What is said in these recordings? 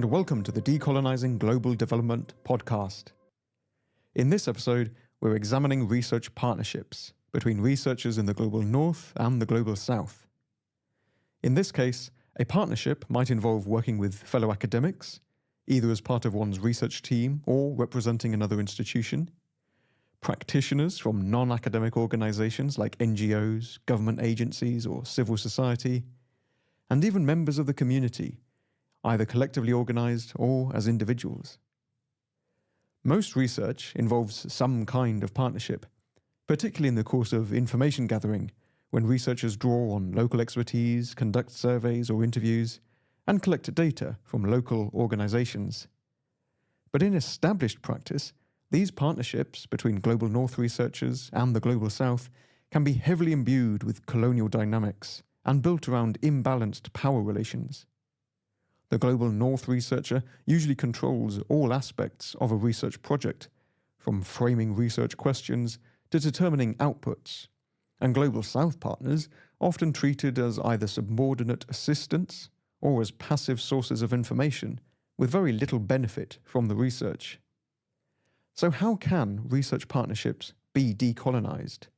and welcome to the Decolonising Global Development podcast. In this episode, we're examining research partnerships between researchers in the global north and the global south. In this case, a partnership might involve working with fellow academics, either as part of one's research team or representing another institution, practitioners from non-academic organisations like NGOs, government agencies or civil society, and even members of the community, either collectively organised or as individuals. Most research involves some kind of partnership, particularly in the course of information gathering, when researchers draw on local expertise, conduct surveys or interviews, and collect data from local organisations. But in established practice, these partnerships between global north researchers and the global south can be heavily imbued with colonial dynamics and built around imbalanced power relations. The global north researcher usually controls all aspects of a research project, from framing research questions to determining outputs, and global south partners often treated as either subordinate assistants or as passive sources of information with very little benefit from the research. So how can research partnerships be decolonised?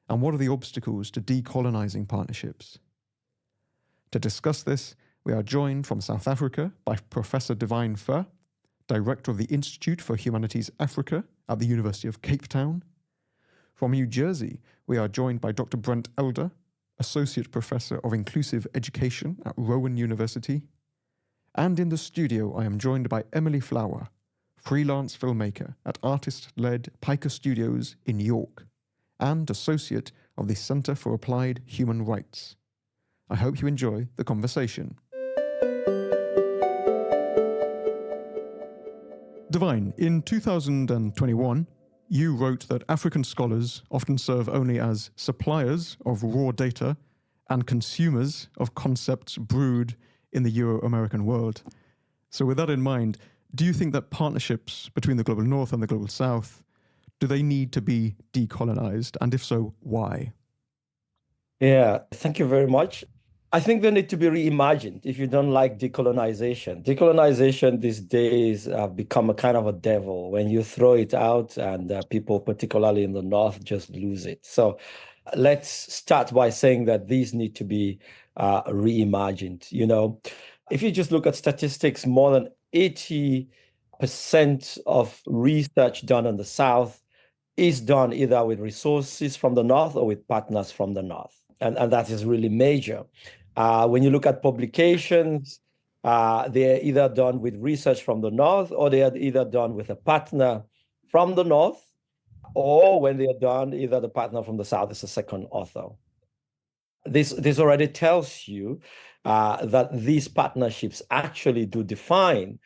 And what are the obstacles to decolonising partnerships? To discuss this, we are joined from South Africa by Professor Divine Fuh, Director of the Institute for Humanities Africa at the University of Cape Town. From New Jersey, we are joined by Dr. Brent Elder, Associate Professor of Inclusive Education at Rowan University. And in the studio, I am joined by Emily Flower, freelance filmmaker at artist-led Piker Studios in York, and Associate of the Center for Applied Human Rights. I hope you enjoy the conversation. Divine, in 2021, you wrote that African scholars often serve only as suppliers of raw data and consumers of concepts brewed in the Euro-American world. So with that in mind, do you think that partnerships between the global north and the global south, do they need to be decolonized? And if so, why? Yeah, thank you very much. I think they need to be reimagined if you don't like decolonization. Decolonization these days have become a kind of a devil. When you throw it out and people, particularly in the North, just lose it. So let's start by saying that these need to be reimagined. You know, if you just look at statistics, more than 80% of research done in the South is done either with resources from the North or with partners from the North. And that is really major. When you look at publications, they're either done with research from the North or they are either done with a partner from the North, or when they are done, either the partner from the South is a second author. This already tells you that these partnerships actually do define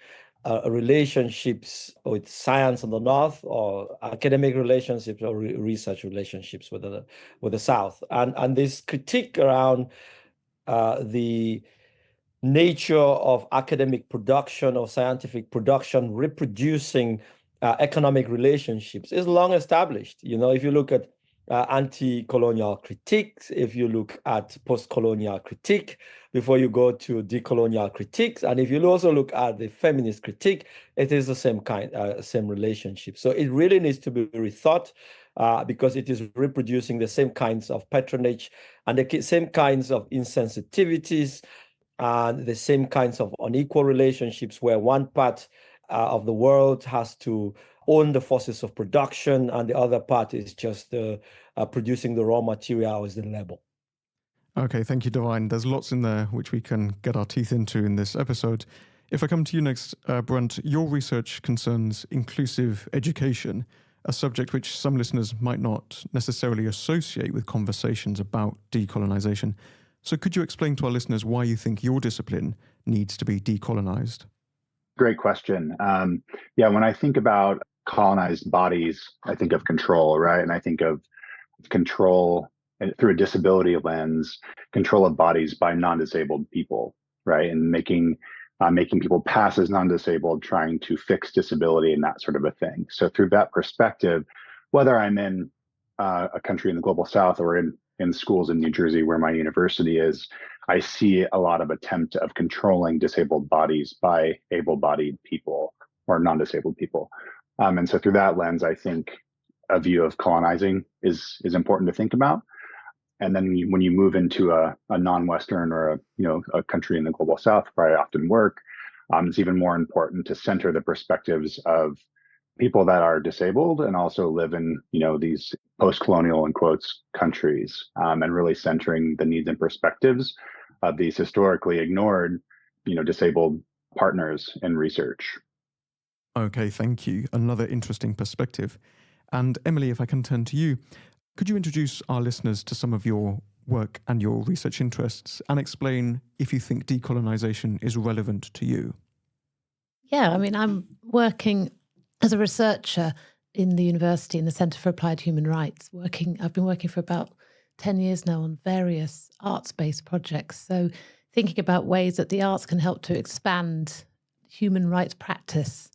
relationships with science in the North, or academic relationships or research relationships with the South. And this critique around the nature of academic production or scientific production reproducing economic relationships is long established. You know, if you look at anti-colonial critiques, if you look at post-colonial critique, before you go to decolonial critiques, and if you also look at the feminist critique, it is the same relationship. So it really needs to be rethought because it is reproducing the same kinds of patronage and the same kinds of insensitivities and the same kinds of unequal relationships where one part of the world has to own the forces of production and the other part is just producing the raw material as the label. Okay, thank you, Divine. There's lots in there which we can get our teeth into in this episode. If I come to you next, Brent, your research concerns inclusive education, a subject which some listeners might not necessarily associate with conversations about decolonization. So could you explain to our listeners why you think your discipline needs to be decolonized? Great question. When I think about colonized bodies, I think of control, right? And I think of control through a disability lens, control of bodies by non-disabled people, right? And making people pass as non-disabled, trying to fix disability and that sort of a thing. So through that perspective, whether I'm in a country in the global South or in schools in New Jersey where my university is, I see a lot of attempt of controlling disabled bodies by able-bodied people or non-disabled people. And so through that lens, I think a view of colonizing is important to think about. And then when you move into a non-Western or a country in the global South, where I often work, it's even more important to center the perspectives of people that are disabled and also live in these post-colonial in quotes countries, and really centering the needs and perspectives of these historically ignored disabled partners in research. Okay, thank you. Another interesting perspective. And Emily, if I can turn to you, could you introduce our listeners to some of your work and your research interests and explain if you think decolonization is relevant to you? Yeah, I mean, I'm working as a researcher in the university in the Centre for Applied Human Rights. I've been working for about 10 years now on various arts-based projects. So thinking about ways that the arts can help to expand human rights practice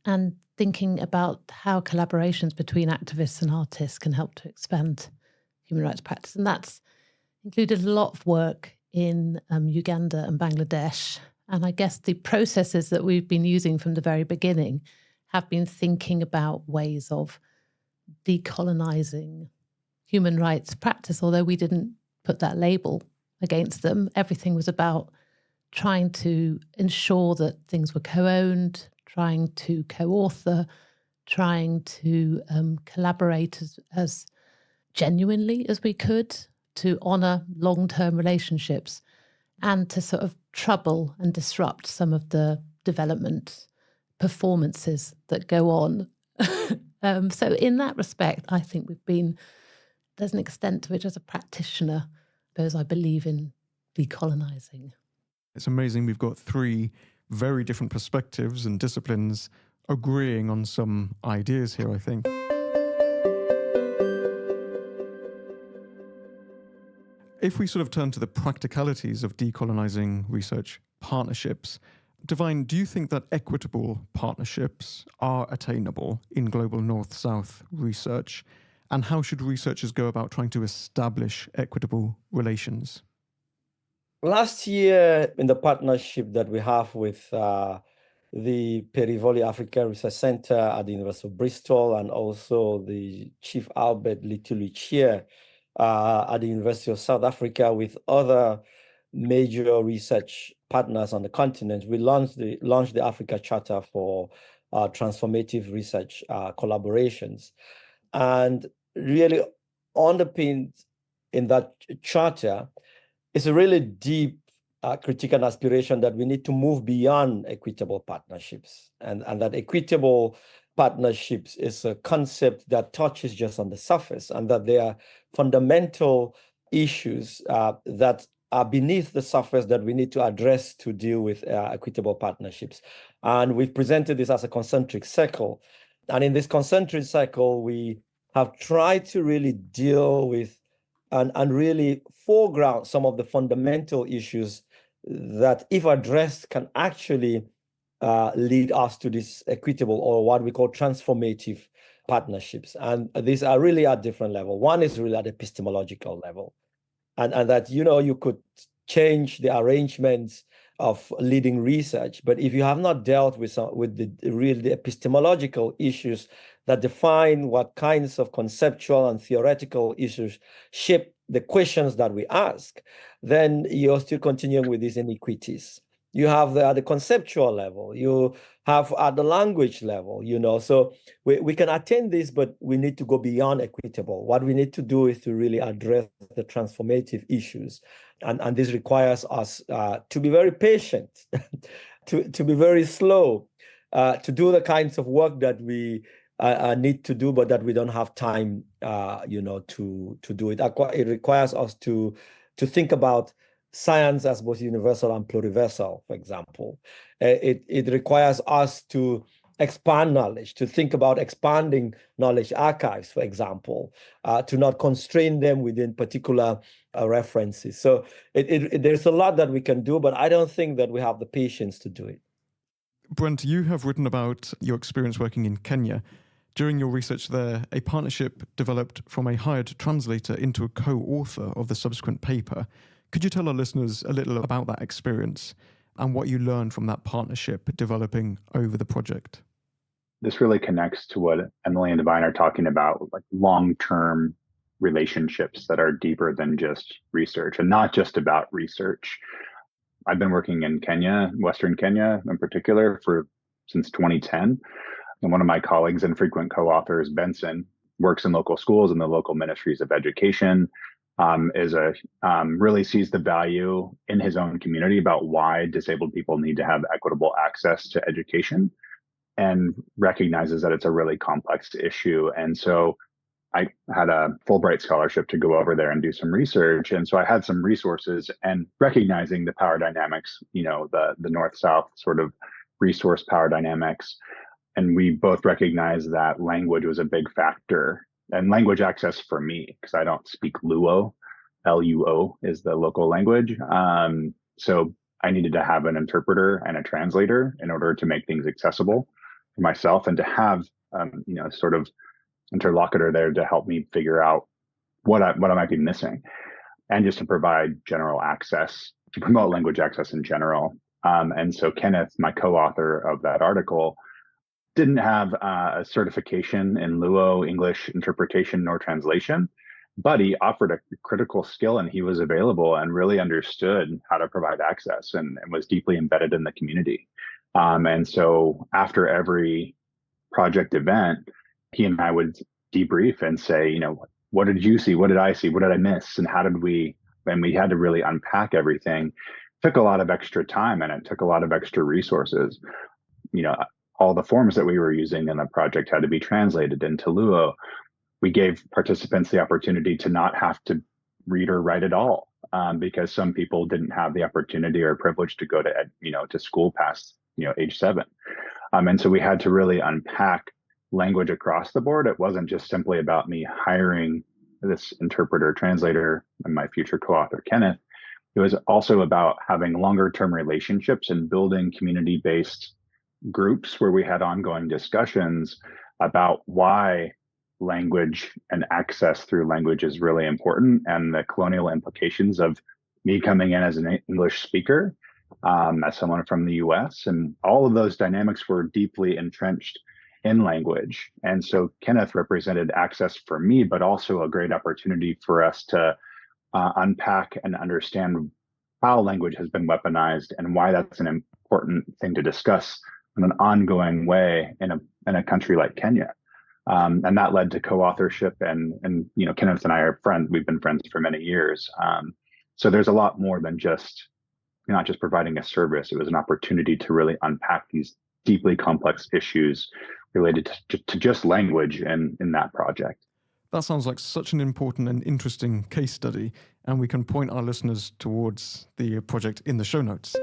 and thinking about how collaborations between activists and artists can help to expand human rights practice. And that's included a lot of work in Uganda and Bangladesh. And I guess the processes that we've been using from the very beginning have been thinking about ways of decolonizing human rights practice, although we didn't put that label against them. Everything was about trying to ensure that things were co-owned, trying to co-author, trying to collaborate as genuinely as we could to honor long-term relationships and to sort of trouble and disrupt some of the development performances that go on. So in that respect, I think there's an extent to which as a practitioner, because I believe in decolonizing. It's amazing we've got three very different perspectives and disciplines agreeing on some ideas here, I think. If we sort of turn to the practicalities of decolonizing research partnerships, Divine, do you think that equitable partnerships are attainable in global North-South research? And how should researchers go about trying to establish equitable relations? Last year, in the partnership that we have with the Perivoli Africa Research Center at the University of Bristol and also the Chief Albert Lituli Chair at the University of South Africa with other major research partners on the continent, we launched the Africa Charter for Transformative Research Collaborations. And really underpinned in that charter is a really deep critique and aspiration that we need to move beyond equitable partnerships, and that equitable partnerships is a concept that touches just on the surface, and that there are fundamental issues that are beneath the surface that we need to address to deal with equitable partnerships. And we've presented this as a concentric circle. And in this concentric circle, we have tried to really deal with and really foreground some of the fundamental issues that, if addressed, can actually lead us to this equitable or what we call transformative partnerships. And these are really at different levels. One is really at epistemological level. And that, you could change the arrangements of leading research, but if you have not dealt with the epistemological issues that define what kinds of conceptual and theoretical issues shape the questions that we ask, then you're still continuing with these inequities. You have at the conceptual level, you have at the language level, so we can attain this, but we need to go beyond equitable. What we need to do is to really address the transformative issues. And this requires us to be very patient, to be very slow, to do the kinds of work that we need to do, but that we don't have time, to do it. It requires us to think about science as both universal and pluriversal, for example. It requires us to expand knowledge, to think about expanding knowledge archives, for example, to not constrain them within particular references. So there's a lot that we can do, but I don't think that we have the patience to do it. Brent, you have written about your experience working in Kenya. During your research there, a partnership developed from a hired translator into a co-author of the subsequent paper. Could you tell our listeners a little about that experience and what you learned from that partnership developing over the project? This really connects to what Emily and Divine are talking about, like long-term relationships that are deeper than just research and not just about research. I've been working in Kenya, Western Kenya in particular, since 2010. And one of my colleagues and frequent co-authors, Benson, works in local schools and the local ministries of education, really sees the value in his own community about why disabled people need to have equitable access to education, and recognizes that it's a really complex issue. And so I had a Fulbright scholarship to go over there and do some research. And so I had some resources, and recognizing the power dynamics, the north-south sort of resource power dynamics. And we both recognized that language was a big factor, and language access for me, because I don't speak Luo. Luo is the local language. So I needed to have an interpreter and a translator in order to make things accessible for myself, and to have sort of interlocutor there to help me figure out what I might be missing, and just to provide general access, to promote language access in general. And so Kenneth, my co-author of that article, didn't have a certification in Luo, English interpretation, nor translation, but he offered a critical skill, and he was available and really understood how to provide access, and was deeply embedded in the community. And so after every project event, he and I would debrief and say, what did you see? What did I see? What did I miss? And and we had to really unpack everything. It took a lot of extra time, and it took a lot of extra resources. All the forms that we were using in the project had to be translated into Luo. We gave participants the opportunity to not have to read or write at all, because some people didn't have the opportunity or privilege to go to school past age 7. And so we had to really unpack language across the board. It wasn't just simply about me hiring this interpreter, translator, and my future co-author, Kenneth. It was also about having longer-term relationships and building community-based groups where we had ongoing discussions about why language and access through language is really important, and the colonial implications of me coming in as an English speaker, as someone from the US. And all of those dynamics were deeply entrenched in language. And so Kenneth represented access for me, but also a great opportunity for us to unpack and understand how language has been weaponized, and why that's an important thing to discuss in an ongoing way in a country like Kenya. And that led to co-authorship, and Kenneth and I are friends. We've been friends for many years. So there's a lot more than just not just providing a service. It was an opportunity to really unpack these deeply complex issues related to just language in that project. That sounds like such an important and interesting case study, and we can point our listeners towards the project in the show notes.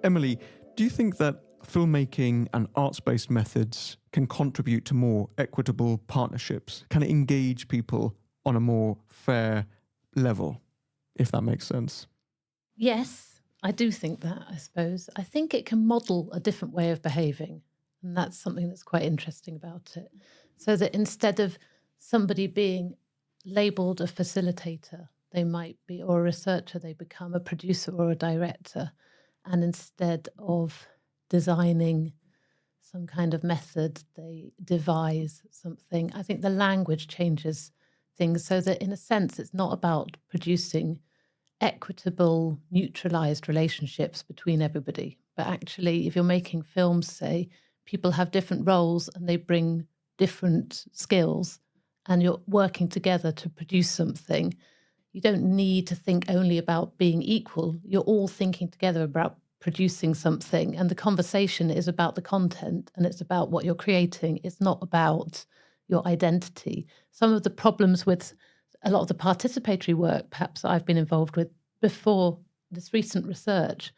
Emily, do you think that filmmaking and arts-based methods can contribute to more equitable partnerships? Can it engage people on a more fair level, if that makes sense? Yes, I do think that, I suppose. I think it can model a different way of behaving. And that's something that's quite interesting about it. So that instead of somebody being labeled a facilitator, they might be, or a researcher, they become a producer or a director. And instead of designing some kind of method, they devise something. I think the language changes things so that, in a sense, it's not about producing equitable, neutralized relationships between everybody. But actually, if you're making films, say, people have different roles and they bring different skills, and you're working together to produce something. You don't need to think only about being equal. You're all thinking together about producing something, and the conversation is about the content, and it's about what you're creating. It's not about your identity. Some of the problems with a lot of the participatory work, perhaps I've been involved with before this recent research,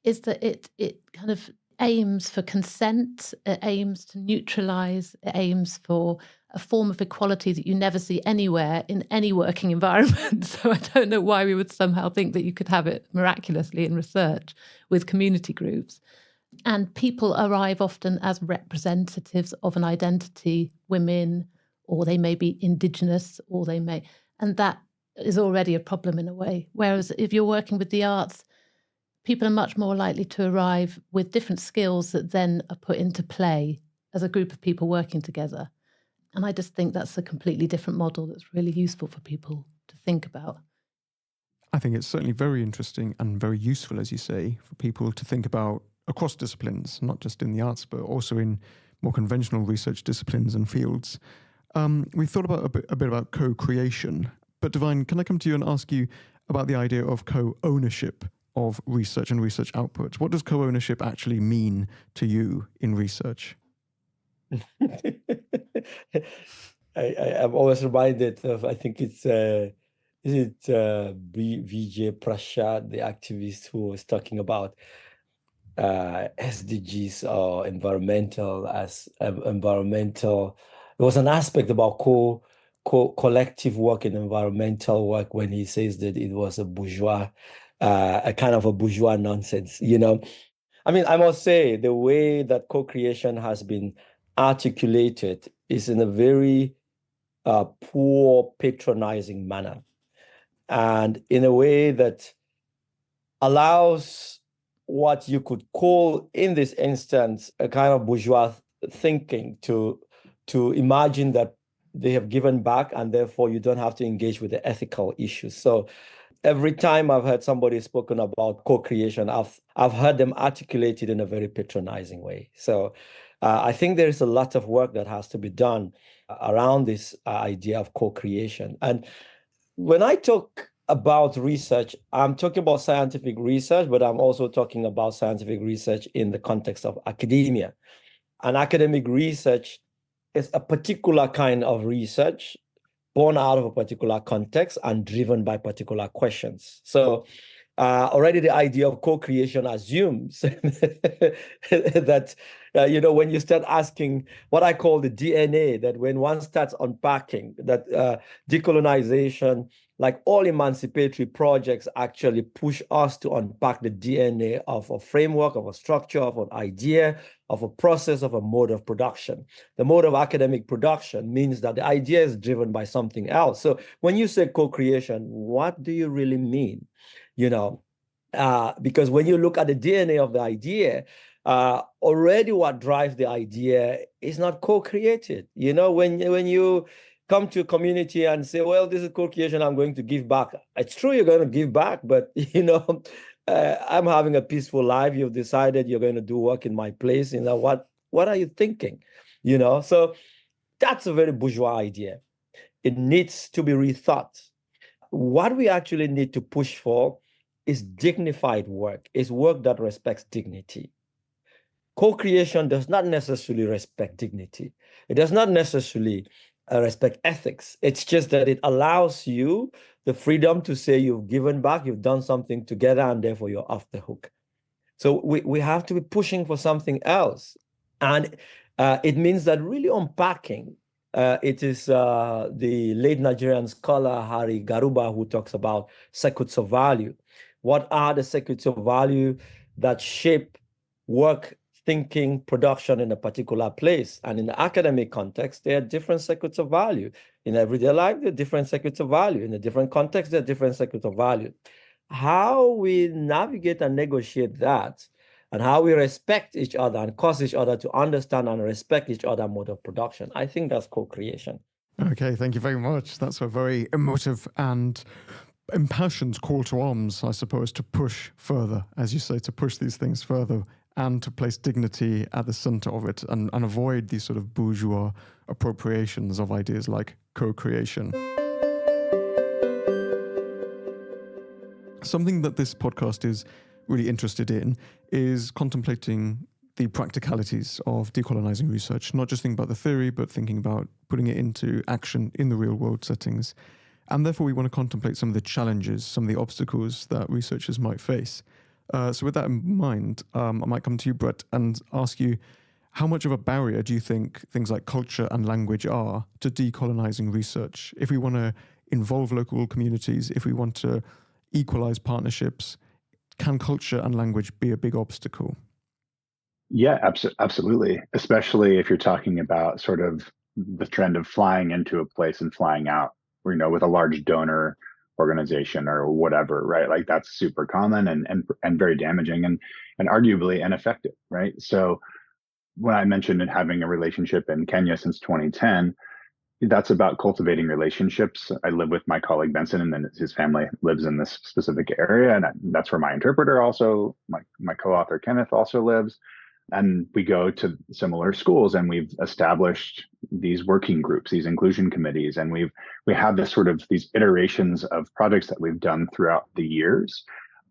is that it kind of aims for consent, it aims to neutralize, it aims for a form of equality that you never see anywhere in any working environment. So I don't know why we would somehow think that you could have it miraculously in research with community groups. And people arrive often as representatives of an identity, women or they may be indigenous, or they may, and that is already a problem in a way. Whereas if you're working with the arts, people are much more likely to arrive with different skills that then are put into play as a group of people working together. And I just think that's a completely different model that's really useful for people to think about. I think it's certainly very interesting and very useful, as you say, for people to think about across disciplines, not just in the arts, but also in more conventional research disciplines and fields. We've thought about a bit about co-creation, but Divine, can I come to you and ask you about the idea of co-ownership of research and research outputs? What does co-ownership actually mean to you in research? I'm always reminded of, I think it's, Vijay Prashad, the activist who was talking about SDGs or environmental as environmental. There was an aspect about collective work in environmental work when he says that it was a bourgeois, a kind of a bourgeois nonsense, you know. I mean, I must say the way that co-creation has been articulated is in a very poor, patronizing manner, and in a way that allows what you could call, in this instance, a kind of bourgeois thinking to imagine that they have given back and therefore you don't have to engage with the ethical issues. So every time I've heard somebody spoken about co-creation, I've heard them articulate it in a very patronizing way. So I think there is a lot of work that has to be done around this idea of co-creation. And when I talk about research, I'm talking about scientific research, but I'm also talking about scientific research in the context of academia. And academic research is a particular kind of research born out of a particular context and driven by particular questions. So already the idea of co-creation assumes that, when you start asking what I call the DNA, that when one starts unpacking, that decolonization, like all emancipatory projects, actually push us to unpack the DNA of a framework, of a structure, of an idea, of a process, of a mode of production. The mode of academic production means that the idea is driven by something else. So when you say co-creation, what do you really mean? Because when you look at the DNA of the idea, already what drives the idea is not co-created. When you come to a community and say, well, this is co-creation, I'm going to give back. It's true you're going to give back, but, I'm having a peaceful life. You've decided you're going to do work in my place. What are you thinking? So that's a very bourgeois idea. It needs to be rethought. What we actually need to push for is dignified work, is work that respects dignity. Co-creation does not necessarily respect dignity. It does not necessarily respect ethics. It's just that it allows you the freedom to say you've given back, you've done something together, and therefore you're off the hook. So we have to be pushing for something else. And it means that really unpacking. It is the late Nigerian scholar Hari Garuba who talks about circuits of value. What are the circuits of value that shape work, thinking, production in a particular place? And in the academic context, there are different circuits of value. In everyday life, there are different circuits of value. In a different context, there are different circuits of value. How we navigate and negotiate that, and how we respect each other and cause each other to understand and respect each other mode of production, I think that's co-creation. Okay, thank you very much. That's a very emotive and impassioned call to arms, I suppose, to push further, as you say, to push these things further and to place dignity at the center of it and avoid these sort of bourgeois appropriations of ideas like co-creation. Something that this podcast is really interested in is contemplating the practicalities of decolonizing research, not just thinking about the theory, but thinking about putting it into action in the real world settings. And therefore, we want to contemplate some of the challenges, some of the obstacles that researchers might face. So with that in mind, I might come to you, Brett, and ask you, how much of a barrier do you think things like culture and language are to decolonizing research? If we want to involve local communities, if we want to equalize partnerships, can culture and language be a big obstacle? Yeah, absolutely. Especially if you're talking about sort of the trend of flying into a place and flying out, with a large donor organization or whatever, right? Like that's super common and very damaging and arguably ineffective, right? So when I mentioned having a relationship in Kenya since 2010, that's about cultivating relationships. I live with my colleague Benson, and then his family lives in this specific area, and that's where my interpreter also, my co-author Kenneth also lives. And we go to similar schools, and we've established these working groups, these inclusion committees, and we have this sort of these iterations of projects that we've done throughout the years.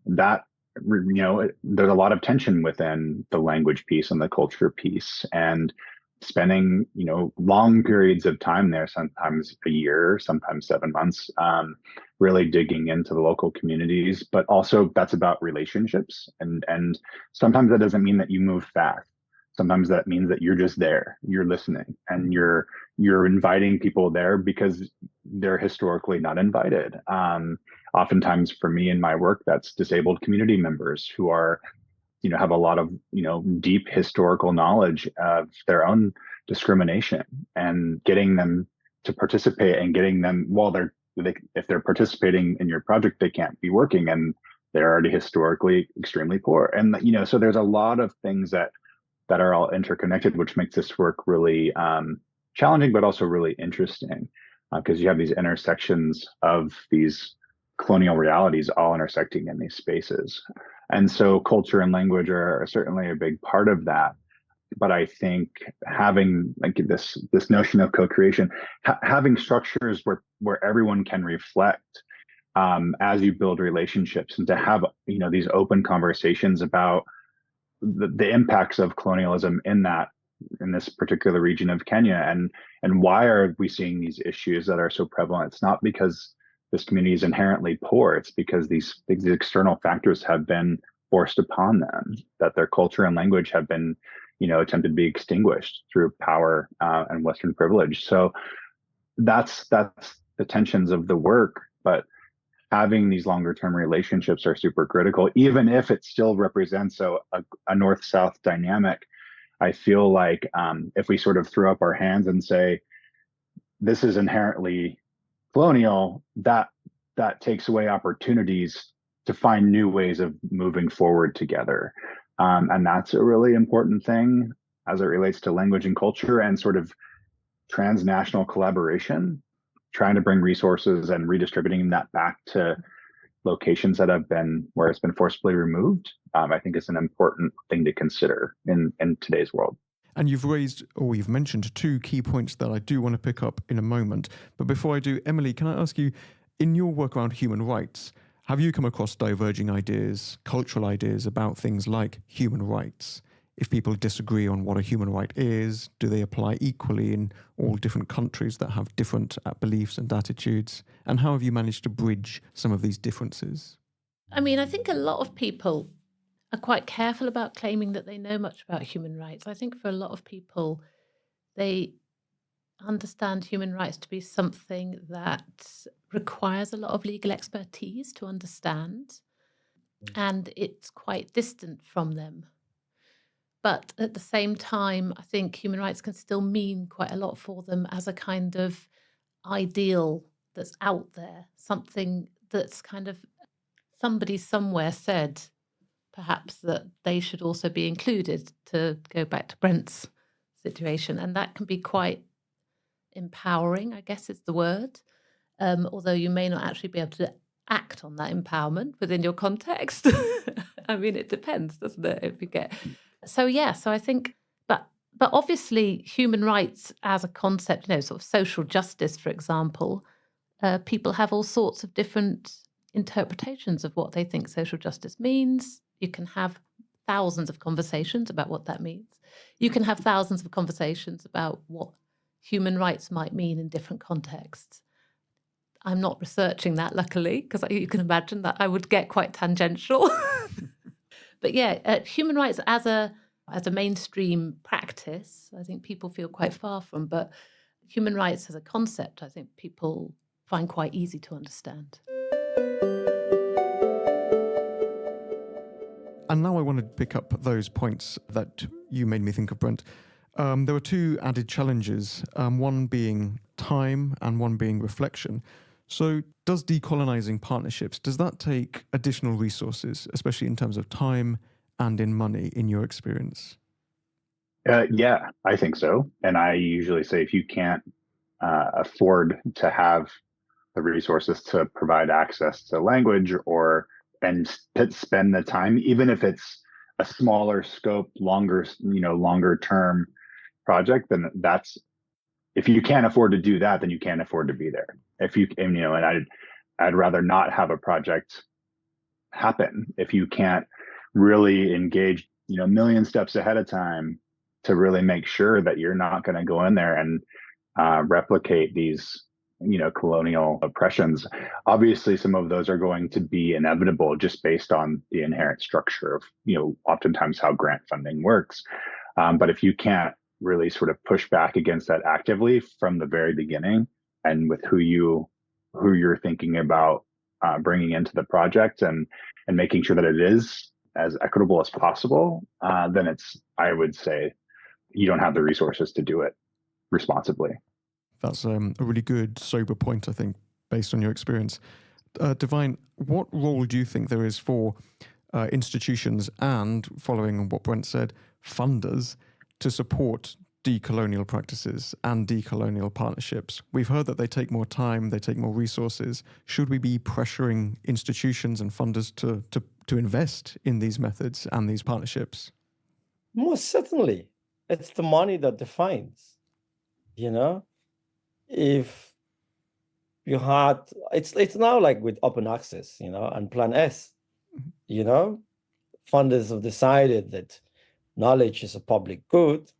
That there's a lot of tension within the language piece and the culture piece, and spending long periods of time there, sometimes a year, sometimes 7 months, really digging into the local communities. But also that's about relationships, and sometimes that doesn't mean that you move fast. Sometimes that means that you're just there, you're listening, and you're inviting people there because they're historically not invited. Oftentimes for me in my work, that's disabled community members who are have a lot of deep historical knowledge of their own discrimination, and getting them to participate, and getting them if they're participating in your project, they can't be working, and they're already historically extremely poor. And so there's a lot of things that are all interconnected, which makes this work really challenging, but also really interesting, because you have these intersections of these colonial realities all intersecting in these spaces. And so culture and language are certainly a big part of that. But I think having this notion of co-creation, having structures where everyone can reflect as you build relationships, and to have these open conversations about the impacts of colonialism in this particular region of Kenya, and why are we seeing these issues that are so prevalent? It's not because this community is inherently poor. It's because these external factors have been forced upon them, that their culture and language have been, attempted to be extinguished through power and Western privilege. So that's the tensions of the work. But having these longer term relationships are super critical, even if it still represents a north-south dynamic. I feel like if we sort of throw up our hands and say, this is inherently colonial, that takes away opportunities to find new ways of moving forward together. And that's a really important thing as it relates to language and culture and sort of transnational collaboration, trying to bring resources and redistributing that back to locations that have been where it's been forcibly removed. I think is an important thing to consider in today's world. And you've mentioned two key points that I do want to pick up in a moment. But before I do, Emily, can I ask you, in your work around human rights, have you come across diverging ideas, cultural ideas about things like human rights? If people disagree on what a human right is, do they apply equally in all different countries that have different beliefs and attitudes? And how have you managed to bridge some of these differences? I mean, I think a lot of people are quite careful about claiming that they know much about human rights. I think for a lot of people, they understand human rights to be something that requires a lot of legal expertise to understand, and it's quite distant from them. But at the same time, I think human rights can still mean quite a lot for them as a kind of ideal that's out there, something that's kind of somebody somewhere said perhaps that they should also be included, to go back to Brent's situation. And that can be quite empowering, I guess is the word, although you may not actually be able to act on that empowerment within your context. I mean, it depends, doesn't it? If you get so I think, but obviously human rights as a concept, sort of social justice, for example, people have all sorts of different interpretations of what they think social justice means. You can have thousands of conversations about what that means. You can have thousands of conversations about what human rights might mean in different contexts. I'm not researching that, luckily, because you can imagine that I would get quite tangential. But human rights as a mainstream practice, I think people feel quite far from. But human rights as a concept, I think people find quite easy to understand. And now I want to pick up those points that you made me think of, Brent. There were two added challenges, one being time and one being reflection. So does decolonizing partnerships, does that take additional resources, especially in terms of time and in money, in your experience? Yeah, I think so. And I usually say if you can't afford to have the resources to provide access to language and spend the time, even if it's a smaller scope, longer term project, then if you can't afford to do that, then you can't afford to be there. And I'd rather not have a project happen if you can't really engage, a million steps ahead of time to really make sure that you're not going to go in there and replicate these, colonial oppressions. Obviously, some of those are going to be inevitable just based on the inherent structure of, oftentimes how grant funding works. But if you can't really sort of push back against that actively from the very beginning, and with who you're thinking about bringing into the project and making sure that it is as equitable as possible, then I would say you don't have the resources to do it responsibly. That's a really good, sober point, I think, based on your experience. Divine, what role do you think there is for institutions and, following what Brent said, funders to support decolonial practices and decolonial partnerships? We've heard that they take more time, they take more resources. Should we be pressuring institutions and funders to invest in these methods and these partnerships? Most certainly. It's the money that defines, if you had, it's now like with open access, and Plan S, funders have decided that knowledge is a public good,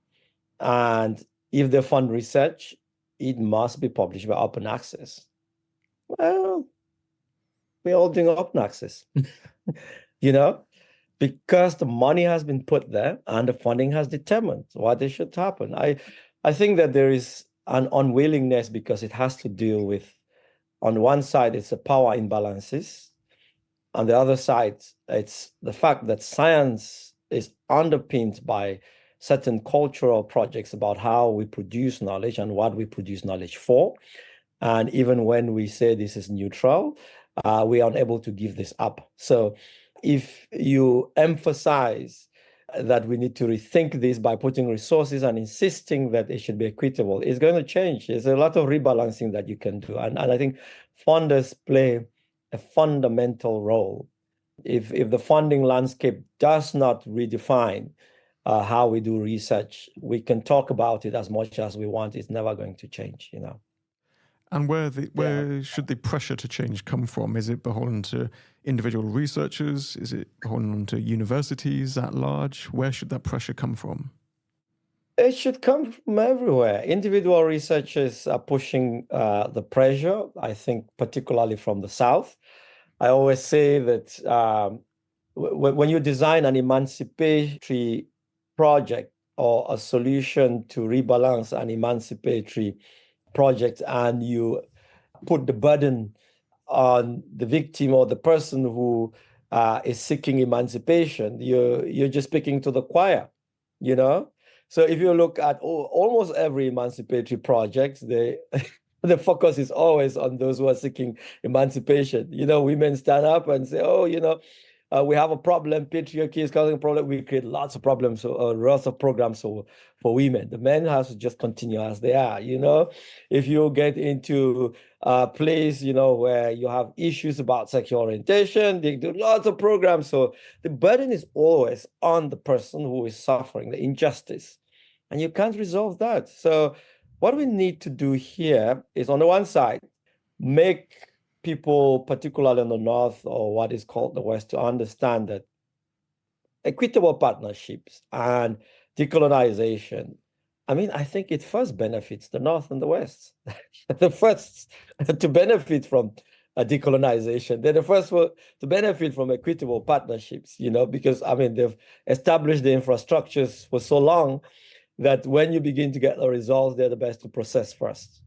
and if they fund research, it must be published by open access. Well, we're all doing open access, because the money has been put there and the funding has determined what they should happen. I think that there is an unwillingness because it has to deal with, on one side, it's the power imbalances. On the other side, it's the fact that science is underpinned by certain cultural projects about how we produce knowledge and what we produce knowledge for. And even when we say this is neutral, we are unable to give this up. So if you emphasize that we need to rethink this by putting resources and insisting that it should be equitable, it's going to change. There's a lot of rebalancing that you can do. And I think funders play a fundamental role. If the funding landscape does not redefine how we do research, we can talk about it as much as we want. It's never going to change, And where should the pressure to change come from? Is it beholden to individual researchers? Is it beholden to universities at large? Where should that pressure come from? It should come from everywhere. Individual researchers are pushing the pressure, I think, particularly from the South. I always say that when you design an emancipatory project or a solution to rebalance an emancipatory project, and you put the burden on the victim or the person who is seeking emancipation, you're just speaking to the choir, So if you look at almost every emancipatory project, the focus is always on those who are seeking emancipation. Women stand up and say, we have a problem, patriarchy is causing a problem. We create lots of problems, lots of programs for women. The men have to just continue as they are, If you get into a place, where you have issues about sexual orientation, they do lots of programs. So the burden is always on the person who is suffering the injustice. And you can't resolve that. So what we need to do here is, on the one side, make people, particularly in the North or what is called the West, to understand that equitable partnerships and decolonization, I think it first benefits the North and the West. The first to benefit from decolonization. They're the first to benefit from equitable partnerships, because, they've established the infrastructures for so long that when you begin to get the results, they're the best to process first.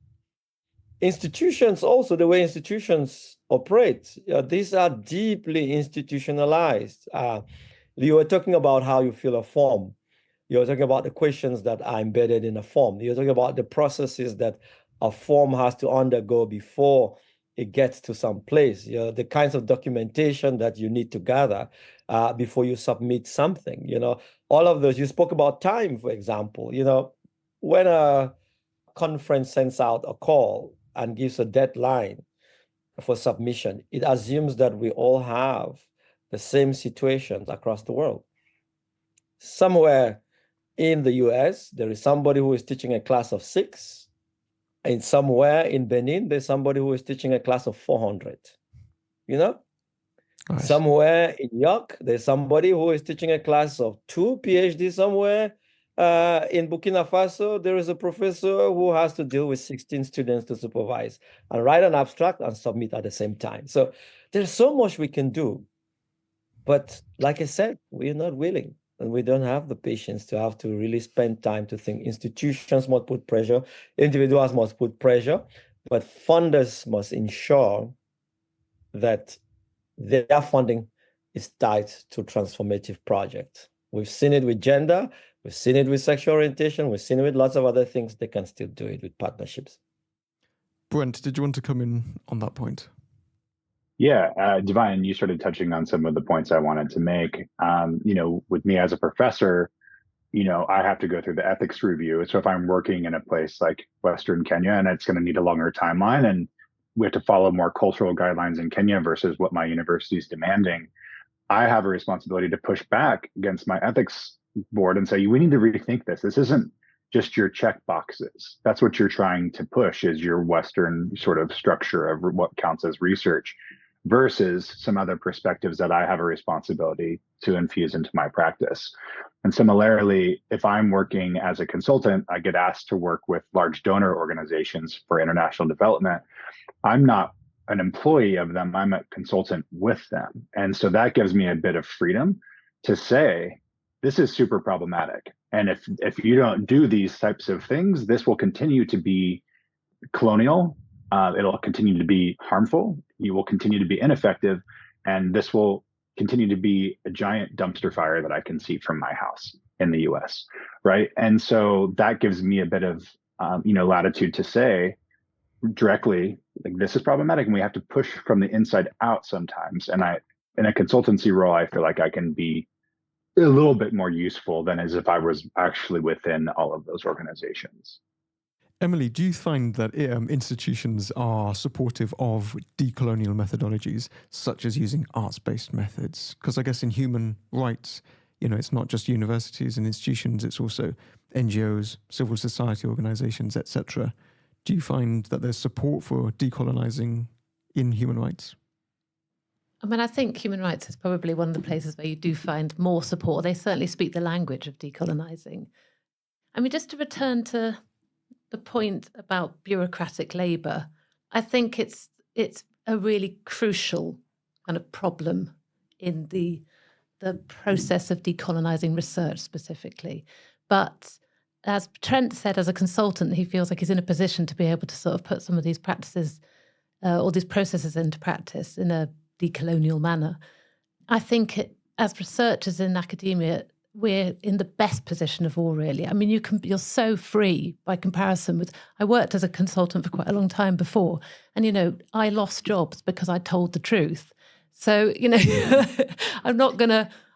Institutions also, the way institutions operate, these are deeply institutionalized. You were talking about how you fill a form. You're talking about the questions that are embedded in a form. You're talking about the processes that a form has to undergo before it gets to some place. The kinds of documentation that you need to gather before you submit something. All of those. You spoke about time, for example. When a conference sends out a call and gives a deadline for submission, it assumes that we all have the same situations across the world. Somewhere in the US, there is somebody who is teaching a class of 6. And somewhere in Benin, there's somebody who is teaching a class of 400. Nice. Somewhere in York, there's somebody who is teaching a class of 2 PhD somewhere. In Burkina Faso, there is a professor who has to deal with 16 students to supervise and write an abstract and submit at the same time. So there's so much we can do. But like I said, we're not willing, and we don't have the patience to have to really spend time to think. Institutions must put pressure, individuals must put pressure, but funders must ensure that their funding is tied to transformative projects. We've seen it with gender, we've seen it with sexual orientation, we've seen it with lots of other things. They can still do it with partnerships. Brent, did you want to come in on that point? Yeah, Divine, you started touching on some of the points I wanted to make. With me as a professor, I have to go through the ethics review. So if I'm working in a place like Western Kenya and it's going to need a longer timeline and we have to follow more cultural guidelines in Kenya versus what my university is demanding, I have a responsibility to push back against my ethics board and say, we need to rethink this. This isn't just your check boxes. That's what you're trying to push, is your Western sort of structure of what counts as research versus some other perspectives that I have a responsibility to infuse into my practice. And similarly, if I'm working as a consultant, I get asked to work with large donor organizations for international development. I'm not an employee of them, I'm a consultant with them. And so that gives me a bit of freedom to say, this is super problematic. And if you don't do these types of things, this will continue to be colonial. It'll continue to be harmful. You will continue to be ineffective. And this will continue to be a giant dumpster fire that I can see from my house in the US, right? And so that gives me a bit of latitude to say directly, like, this is problematic and we have to push from the inside out sometimes. And in a consultancy role, I feel like I can be a little bit more useful than as if I was actually within all of those organizations. Emily, do you find that institutions are supportive of decolonial methodologies, such as using arts-based methods? Because I guess in human rights, it's not just universities and institutions, it's also NGOs, civil society organizations, etc. Do you find that there's support for decolonizing in human rights? I mean, I think human rights is probably one of the places where you do find more support. They certainly speak the language of decolonizing. I mean, just to return to the point about bureaucratic labour, I think it's a really crucial kind of problem in the process of decolonizing research specifically. But as Trent said, as a consultant, he feels like he's in a position to be able to sort of put some of these practices or these processes into practice in a decolonial manner. I think as researchers in academia, we're in the best position of all, really. I mean, you're so free by comparison with, I worked as a consultant for quite a long time before, and, I lost jobs because I told the truth. So,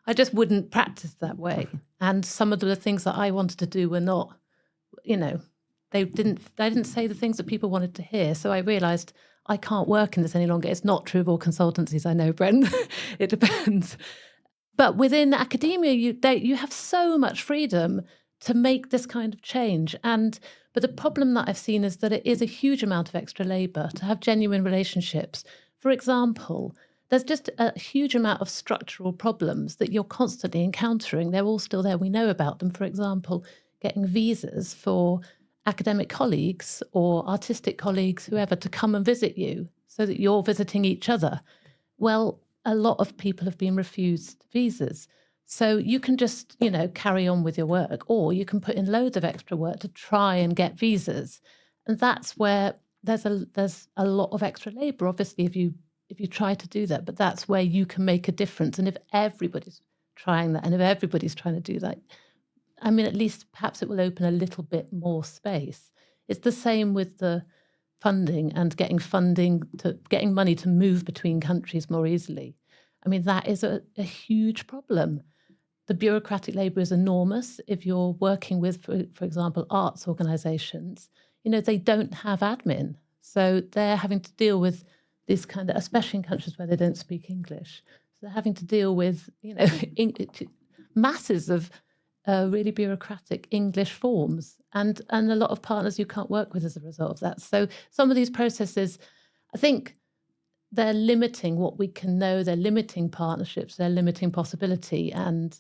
I just wouldn't practice that way. And some of the things that I wanted to do were not, they didn't say the things that people wanted to hear. So I realized I can't work in this any longer. It's not true of all consultancies, I know, Brent. It depends. But within academia, you have so much freedom to make this kind of change. But the problem that I've seen is that it is a huge amount of extra labour to have genuine relationships. For example, there's just a huge amount of structural problems that you're constantly encountering. They're all still there. We know about them. For example, getting visas for academic colleagues or artistic colleagues, whoever, to come and visit you so that you're visiting each other. Well, a lot of people have been refused visas. So you can just, carry on with your work, or you can put in loads of extra work to try and get visas. And that's where there's a lot of extra labour, obviously, if you try to do that. But that's where you can make a difference. And if everybody's trying that, and if everybody's trying to do that, I mean, at least perhaps it will open a little bit more space. It's the same with the funding and getting money to move between countries more easily. I mean, that is a huge problem. The bureaucratic labour is enormous. If you're working with, for example, arts organisations, they don't have admin. So they're having to deal with this kind of, especially in countries where they don't speak English. So they're having to deal with, masses of really bureaucratic English forms and a lot of partners you can't work with as a result of that. So some of these processes, I think, they're limiting what we can know, they're limiting partnerships, they're limiting possibility. And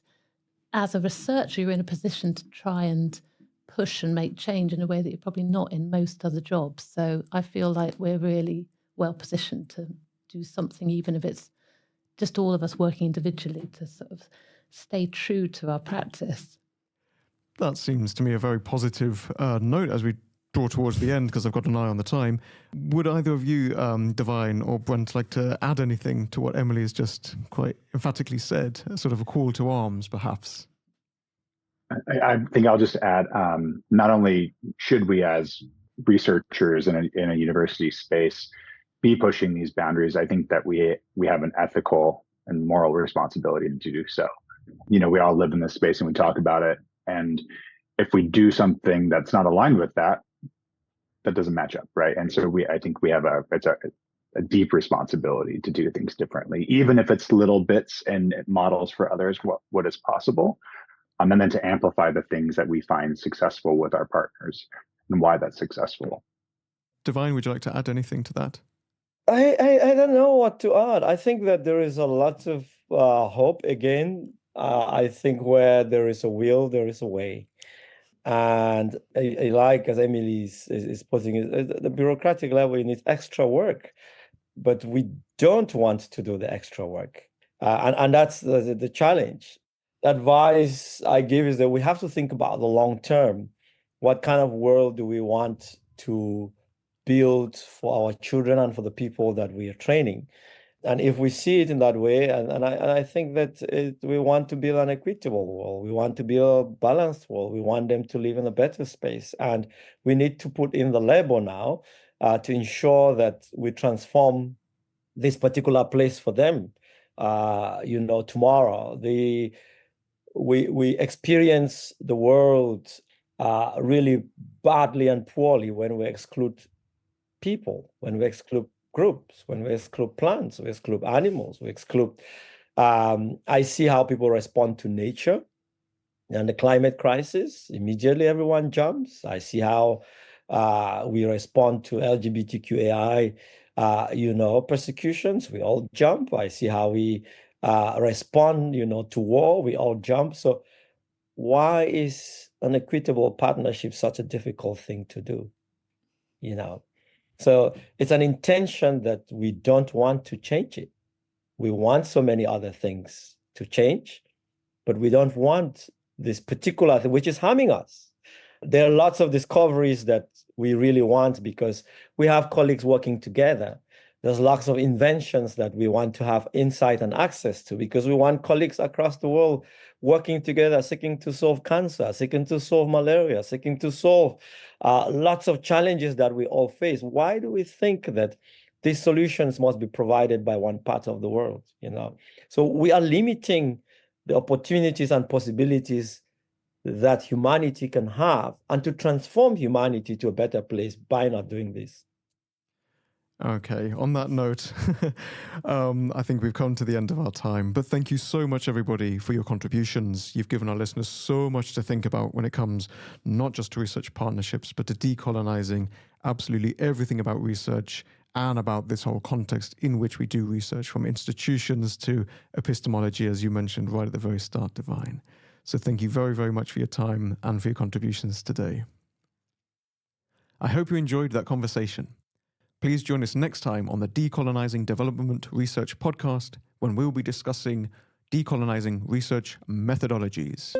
as a researcher, you're in a position to try and push and make change in a way that you're probably not in most other jobs. So I feel like we're really well positioned to do something, even if it's just all of us working individually to sort of stay true to our practice. That seems to me a very positive note as we draw towards the end, because I've got an eye on the time. Would either of you, Divine or Brent, like to add anything to what Emily has just quite emphatically said? Sort of a call to arms, perhaps? I think I'll just add, not only should we as researchers in a university space be pushing these boundaries, I think that we have an ethical and moral responsibility to do so. We all live in this space and we talk about it. And if we do something that's not aligned with that, that doesn't match up, right? And so I think we have a deep responsibility to do things differently, even if it's little bits and models for others what is possible, and then to amplify the things that we find successful with our partners and why that's successful. Divine, would you like to add anything to that? I don't know what to add. I think that there is a lot of hope. Again, I think where there is a will, there is a way. And I like, as Emily is putting it, the bureaucratic level needs extra work, but we don't want to do the extra work. And that's the challenge. The advice I give is that we have to think about the long term. What kind of world do we want to build for our children and for the people that we are training? And if we see it in that way, and I think that we want to build an equitable world, we want to build a balanced world, we want them to live in a better space. And we need to put in the labor now to ensure that we transform this particular place for them. Tomorrow, we experience the world really badly and poorly when we exclude people, when we exclude groups, when we exclude plants, we exclude animals, we exclude. I see how people respond to nature and the climate crisis. Immediately, everyone jumps. I see how we respond to LGBTQAI, persecutions. We all jump. I see how we respond, to war. We all jump. So why is an equitable partnership such a difficult thing to do? So it's an intention that we don't want to change it. We want so many other things to change, but we don't want this particular thing, which is harming us. There are lots of discoveries that we really want because we have colleagues working together. There's lots of inventions that we want to have insight and access to because we want colleagues across the world working together, seeking to solve cancer, seeking to solve malaria, seeking to solve lots of challenges that we all face. Why do we think that these solutions must be provided by one part of the world? So we are limiting the opportunities and possibilities that humanity can have and to transform humanity to a better place by not doing this. Okay, on that note, I think we've come to the end of our time, but thank you so much, everybody, for your contributions. You've given our listeners so much to think about when it comes not just to research partnerships, but to decolonizing absolutely everything about research and about this whole context in which we do research, from institutions to epistemology, as you mentioned right at the very start, Divine. So thank you very, very much for your time and for your contributions today. I hope you enjoyed that conversation. Please join us next time on the Decolonising Development Research podcast when we'll be discussing decolonizing research methodologies.